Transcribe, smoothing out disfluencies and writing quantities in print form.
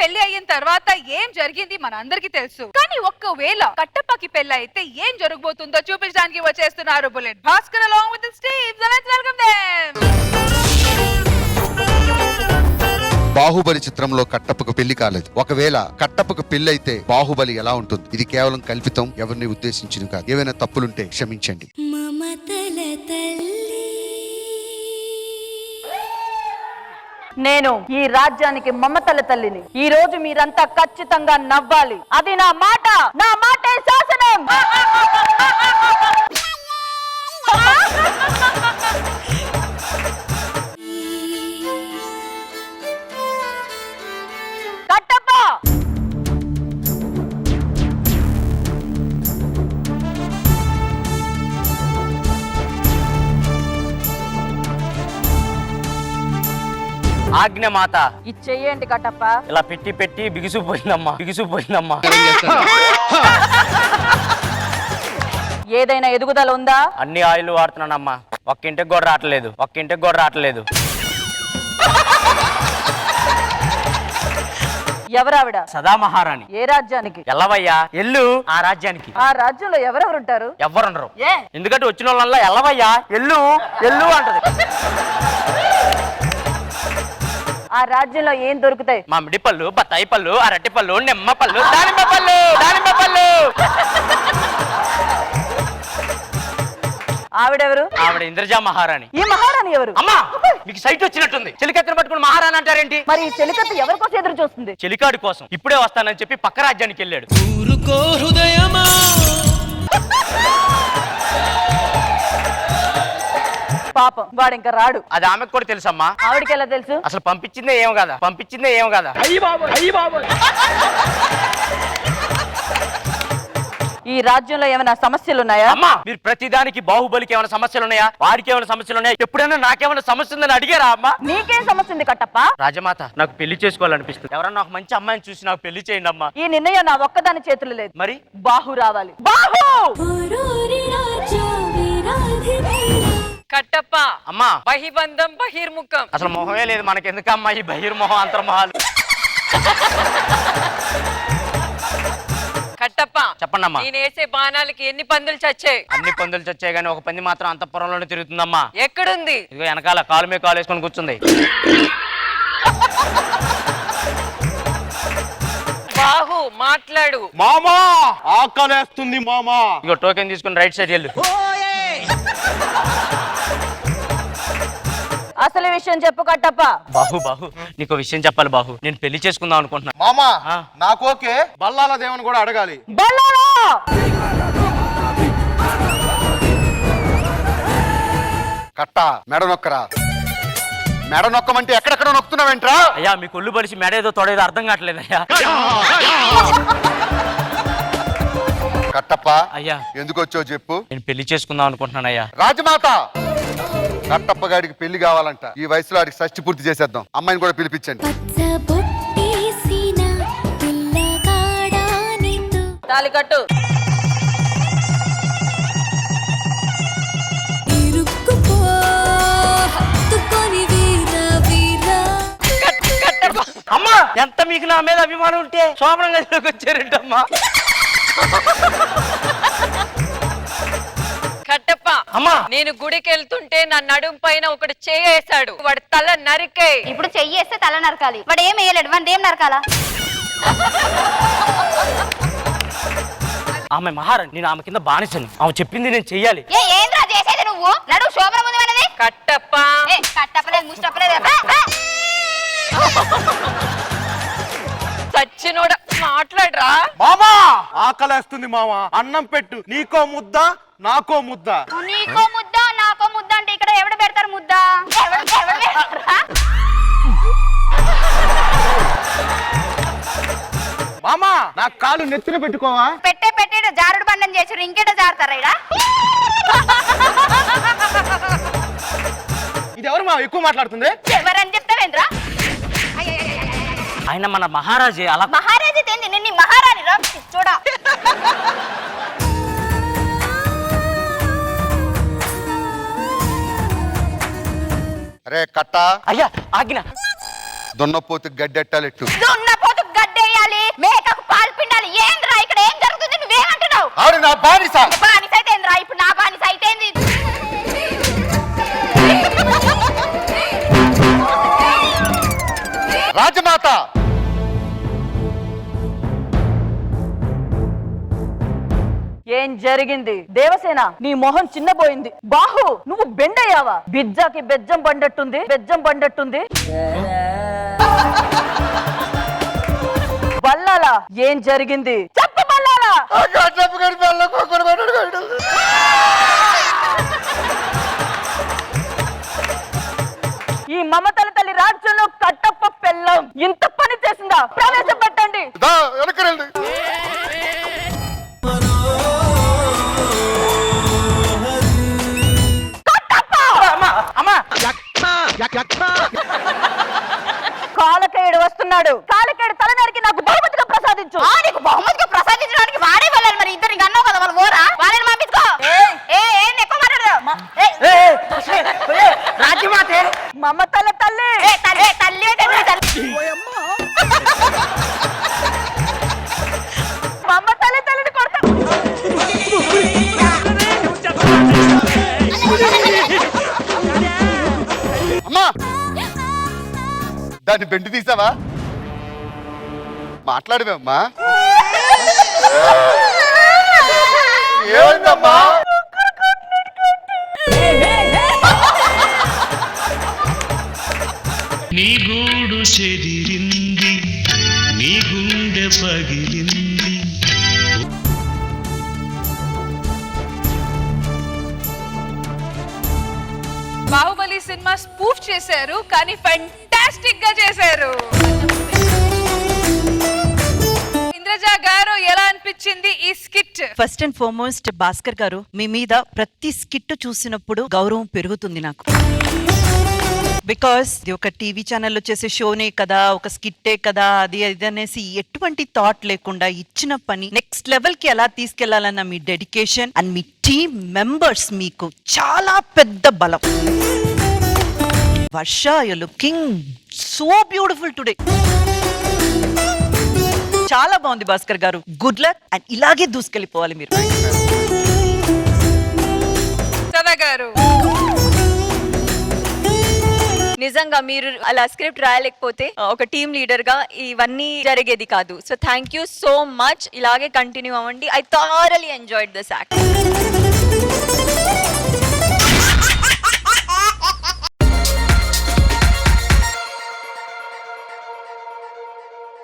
పెళ్లి అయిన తర్వాత ఏం జరిగింది మనందరికీ తెలుసు. కానీ ఒక్కవేళ కట్టప్పకి పెళ్లి అయితే ఏం జరగబోతుందో చూపించడానికి వచ్చేస్తున్నారు bullet Bhaskar along with Steve. So let's welcome them. Baahubali చిత్రంలో కట్టప్పకు పెళ్లి కాలేదు. ఒకవేళ కట్టప్పకు పెళ్లి అయితే బాహుబలి ఎలా ఉంటుంది? ఇది కేవలం కల్పితం, ఎవరిని ఉద్దేశించింది కాదు. ఏవైనా తప్పులుంటే క్షమించండి. నేను ఈ రాజ్యానికి మమతల తల్లిని. ఈ రోజు మీరంతా ఖచ్చితంగా నవ్వాలి. అది నా మాట, నా మాటే శాసనం. కట్టప్ప ఆజ్ఞ మాత. ఇచ్చేయండి కట్టప్ప. ఇలా పెట్టి పెట్టి బిగుసుపోయిందమ్మా, బిగుసుపోయిందమ్మా. ఏదైనా ఎదుగుదల ఉందా? అన్ని ఆయిల్ వాడుతున్నానమ్మా, ఒక్క ఇంటికి కూడా రావట్లేదు, ఒక్క ఇంటికి కూడా రావట్లేదు. ఎవరావిడ? సదా మహారాణి. ఏ రాజ్యానికి? ఎల్లవయ్యా ఎల్లు ఆ రాజ్యానికి. ఆ రాజ్యంలో ఎవరెవరు ఉంటారు? ఎవ్వరుండరు. ఏ? ఎందుకంటే వచ్చిన వాళ్ళ ఎల్లవయ్యా ఎల్లు ఎల్లు అంటది. ఆ రాజ్యంలో ఏం దొరుకుతాయి? మామిడి పళ్ళు, బత్తాయి పళ్ళు, అరటి పళ్ళు, నిమ్మ పళ్ళు, దానిమ్మ పళ్ళు, దానిమ్మ పళ్ళు. ఆవిడెవరు? ఆవిడ ఇంద్రజా మహారాణి. ఈ మహారాణి ఎవరు? అమ్మా మీకు సైట్ వచ్చినట్టుంది. చెలికత్తెను పట్టుకుని మహారాణి అంటారేంటి? మరి ఈ చెలికత్త ఎవరి కోసం ఎదురు చూస్తుంది? చెలికాడి కోసం ఇప్పుడే వస్తానని చెప్పి పక్క రాజ్యానికి వెళ్ళాడు. పాపం వాడు ఇంకా రాడు. అది ఆమెకు కూడా తెలుసమ్మా. ఆవిడకి ఎలా తెలుసు? అసలు పంపించిందే ఏం కదా, పంపించిందే ఏం కదా. ఈ రాజ్యంలో ఏమైనా సమస్యలు ఉన్నాయా? అమ్మా మీరు ప్రతిదానికి బాహుబలికి ఏమైనా సమస్యలు ఉన్నాయా, వారికి ఏమైనా సమస్యలు ఉన్నాయా, ఎప్పుడైనా నాకేమైనా సమస్య ఉందని అడిగారా అమ్మా? నీకేం సమస్య ఉంది కట్టప్ప? రాజమాత నాకు పెళ్లి చేసుకోవాలనిపిస్తుంది. ఎవరన్నా ఒక మంచి అమ్మాయిని చూసి నాకు పెళ్లి చేయండి అమ్మా. ఈ నిర్ణయం నా ఒక్కదాని చేతులు లేదు. మరి బాహు రావాలి. బాహు! కట్టప్ప అమ్మా బహిబంధం బహిర్ముఖం. అసలు మొహమే లేదు మనకెందుకమ్మా ఈ బహిర్మొహం అంతర్మొహాలు. కట్టప్ప చెప్పండి అమ్మా. నేనేసే బాణాలకి ఎన్ని పందులు చచ్చాయి? అన్ని పందులు చచ్చాయి కానీ ఒక పంది మాత్రం అంతఃపురంలోనే తిరుగుతుందమ్మా. ఎక్కడుంది? ఇదిగో వెనకాల కాలు మీద కాలు వేసుకొని కూర్చుంది. బాహు మాట్లాడు. మామా ఆకలేస్తుంది మామా. ఇగో టోకెన్ తీసుకుని రైట్ సైడ్ వెళ్ళు. అసలు విషయం చెప్పు కట్టప్ప. బాహు బాహు నీకు విషయం చెప్పాలి బాహు. నేను పెళ్లి చేసుకుందాం అనుకుంటున్నా. మామా ఆ. నాకు ఓకే, బల్లాల దేవుని కూడా అడగాలి. బల్లారా! కట్ట మెడ నొక్కరా. మెడ నొక్కమంటే ఎక్కడెక్కడ నొక్కుతున్నావేంట్రా? అయ్యా మీ కొల్లు బలిసి మెడేదో తొడేదో అర్థం కావట్లేదు అయ్యా. కట్టప్ప అయ్యా ఎందుకు వచ్చావు చెప్పు. నేను పెళ్లి చేసుకుందాం అనుకుంటున్నాను అయ్యా. రాజమాత కట్టప్ప గారికి పెళ్లి కావాలంట. ఈ వయసులో ఆడికి షష్టి పూర్తి చేసేద్దాం. అమ్మాయిని కూడా పిలిపించండి. తాళి కట్టు. అమ్మా ఎంత మీకు నా మీద అభిమానం ఉంటే శోభనం గదిలోకి వచ్చారంటమ్మా. కట్టప్ప అమ్మా నేను గుడికి వెళ్తుంటే నా నడుం పైన ఒకటి చేయేశాడు. వాడి తల నరికే. ఇప్పుడు చెయ్యేస్తే తల నరకాలి. వాడు ఏం వేయలేడు, వాడు ఏం నరకాలా? ఆమె మహారాణి, నేను ఆమె కింద బానిసను. ఆమె చెప్పింది నేను చెయ్యాలి. ఏంద్రా చేసేది నువ్వు? నడువు శోభన ముందు మనది. కట్టప్ప కట్టపలేదు ముష్టపలేదు. సచ్చినోడ మాట్లాడరా. మామా ఆకలేస్తుంది మామా, అన్నం పెట్టు. నీకో ముద్ద నాకో ముద్ద. నీకో ముద్ద నాకో ముద్ద అంటే ఇక్కడ ఎవడు పెడతారు ముద్ద? ఎవడు పెడతారా? మామా నాకు కాలు నెత్తిన పెట్టుకోవా? పెట్టేట జారుడు బండం చేసారు, ఇంకేట జారుతారా ఇడా? ఇది ఎవరు మా ఎక్కువ మాట్లాడుతుంది? ఎవరని చెప్తావేంద్రా? ఆయన మన మహారాజే. అలా మహారాజా తేంది, నిన్ను మహారాణి రా చూడా. అరే కట్ట అయ్యా ఆజ్ఞ. దున్నపోతు గడ్డెట్టాలెట్టు. దున్నపోతు గడ్డేయాలి, మేకకు పాలు పిండాలి. ఏంద్రా ఇక్కడ ఏం జరుగుతుంది? నువ్వేమంటున్నావు? ఆవిడ నా బానిస. బానిస అయితే ఏంద్రా? ఇప్పుడు నా బానిస అయితే ఏంది? రాజమాత. ఏం జరిగింది? దేవసేన, నీ మొహం చిన్నపోయింది. బాహు, నువ్వు బెండయ్యావా? బిజ్జాకి బెజ్జం పండట్టుంది, బెజ్జం పండట్టుంది. బల్లాలా, ఏం జరిగింది? చెప్పు బల్లాలా. ఈ మమతల తల్లి రాజ్యంలో కట్టప్ప పెళ్ళం ఇంత పని చేసిందా? ప్రవేశపెట్టండి. కాలకేయుడు వస్తున్నాడు. కాలకేయుడు తలనరికి నాకు బహుమతిగా ప్రసాదించు. నీకు బహుమతిగా ప్రసాదించడానికి వాడే వెళ్ళాలి. మరి ఇద్దరికి అన్నావు కదా, వాళ్ళు పోరా? వాళ్ళని పంపించుకో. ఏంది ఎక్కువ మాట్లాడదు? రాజ్యమాతే మమతల తల్లి. తల్లి మమతల తల్లిని కొడతా. అమ్మా, దాన్ని బెండి తీసావా? మాట్లాడవేమ్మా? ఏమైందమ్మా? నీ గూడు చెదిరింది, నీ గుండె పగిలింది. బాహుబలి సినిమా స్పూఫ్ చేశారు, కానీ ఫెంటాస్టిక్ గా చేశారు. ఇంద్రజ గారు, ఎలా అనిపించింది ఈ skit? First and foremost Bhaskar గారు, మీ మీద ప్రతి స్కిట్ చూసినప్పుడు గౌరవం పెరుగుతుంది నాకు. బికాస్ ఇది ఒక టీవీ ఛానల్లో చేసే షోనే కదా, ఒక స్కిట్టే కదా, అది అది అనేసి ఎటువంటి థాట్ లేకుండా ఇచ్చిన పని నెక్స్ట్ లెవెల్ కి ఎలా తీసుకెళ్లాలన్న మీ డెడికేషన్ అండ్ మీ టీమ్ మెంబర్స్ మీకు చాలా పెద్ద బలం. Varsha, you looking so beautiful today. చాలా బాగుంది భాస్కర్ గారు. గుడ్ లక్ అండ్ ఇలాగే దూసుకెళ్ళిపోవాలి మీరు. సదా గారు, నిజంగా మీరు అలా స్క్రిప్ట్ రాయలేకపోతే ఒక టీమ్ లీడర్ గా ఇవన్నీ జరిగేది కాదు. So thank you so much. ఇలాగే కంటిన్యూ అవ్వండి. I thoroughly enjoyed this act.